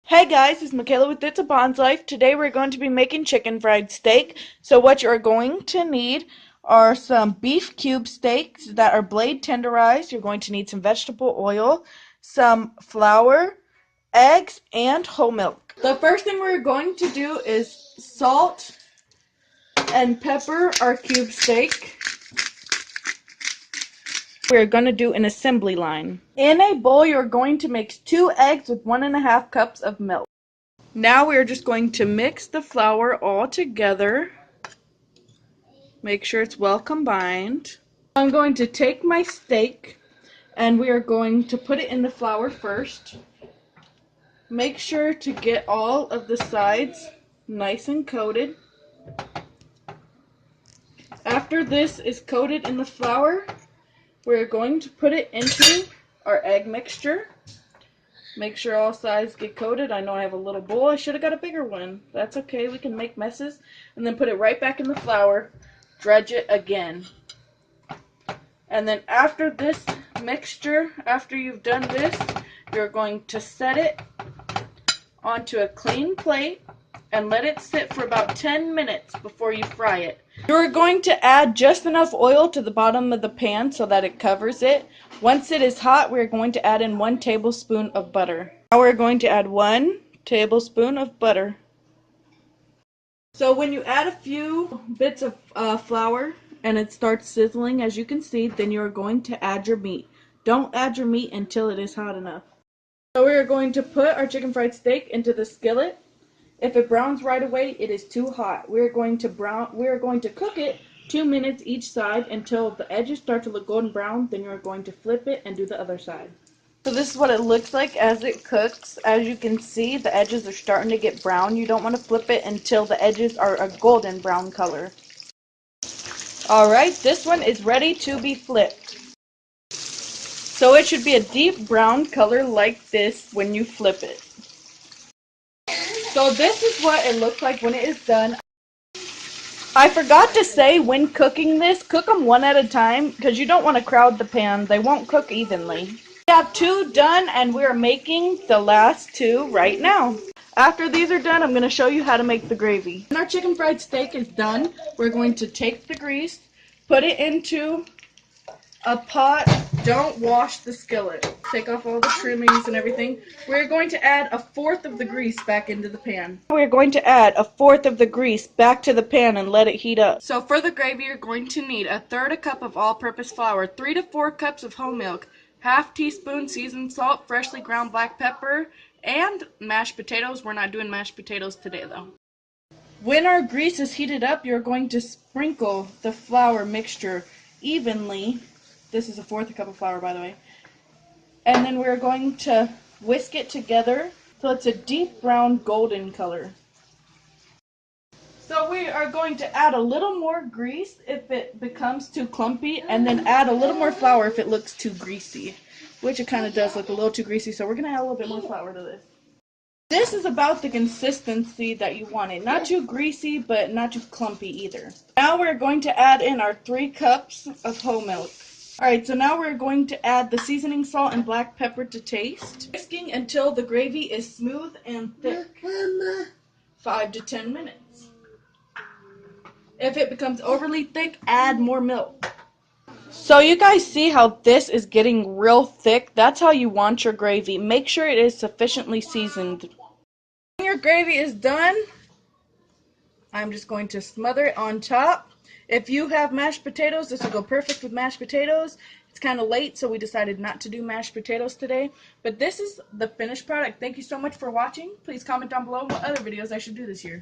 Hey guys, it's Michaela with It's a Bond's Life. Today we're going to be making chicken fried steak. So what you're going to need are some beef cube steaks that are blade tenderized. You're going to need some vegetable oil, some flour, eggs, and whole milk. The first thing we're going to do is salt and pepper our cube steak. We're going to do an assembly line. In a bowl, you're going to mix 2 eggs with 1.5 cups of milk. Now we're just going to mix the flour all together. Make sure it's well combined. I'm going to take my steak and we are going to put it in the flour first. Make sure to get all of the sides nice and coated. After this is coated in the flour, we're going to put it into our egg mixture. Make sure all sides get coated. I know I have a little bowl. I should have got a bigger one. That's okay. We can make messes. And then put it right back in the flour. Dredge it again. And then after this mixture, after you've done this, you're going to set it onto a clean plate and let it sit for about 10 minutes before you fry it. You're going to add just enough oil to the bottom of the pan so that it covers it. Once it is hot, we're going to add in 1 tablespoon of butter. Now we're going to add 1 tablespoon of butter. So when you add a few bits of flour and it starts sizzling, as you can see, then you're going to add your meat. Don't add your meat until it is hot enough. So we are going to put our chicken fried steak into the skillet. If it browns right away, it is too hot. We are going to cook it 2 minutes each side until the edges start to look golden brown. Then you're going to flip it and do the other side. So this is what it looks like as it cooks. As you can see, the edges are starting to get brown. You don't want to flip it until the edges are a golden brown color. Alright, this one is ready to be flipped. So it should be a deep brown color like this when you flip it. So this is what it looks like when it is done. I forgot to say, when cooking this, cook them one at a time because you don't want to crowd the pan. They won't cook evenly. We have 2 done and we're making the last 2 right now. After these are done, I'm going to show you how to make the gravy. When our chicken fried steak is done, we're going to take the grease, put it into a pot. Don't wash the skillet. Take off all the trimmings and everything. We're going to add 1/4 of the grease back into the pan. We're going to add 1/4 of the grease back to the pan and let it heat up. So for the gravy, you're going to need 1/3 cup of all-purpose flour, 3 to 4 cups of whole milk, 1/2 teaspoon seasoned salt, freshly ground black pepper, and mashed potatoes. We're not doing mashed potatoes today though. When our grease is heated up, you're going to sprinkle the flour mixture evenly. This is 1/4 cup of flour, by the way. And then we're going to whisk it together so it's a deep brown golden color. So we are going to add a little more grease if it becomes too clumpy, and then add a little more flour if it looks too greasy, which it kind of does look a little too greasy, so we're going to add a little bit more flour to this. This is about the consistency that you want it. Not too greasy, but not too clumpy either. Now we're going to add in our 3 cups of whole milk. Alright, so now we're going to add the seasoning salt and black pepper to taste. Whisking until the gravy is smooth and thick. 5 to 10 minutes. If it becomes overly thick, add more milk. So you guys see how this is getting real thick? That's how you want your gravy. Make sure it is sufficiently seasoned. When your gravy is done, I'm just going to smother it on top. If you have mashed potatoes, this will go perfect with mashed potatoes. It's kind of late, so we decided not to do mashed potatoes today. But this is the finished product. Thank you so much for watching. Please comment down below what other videos I should do this year.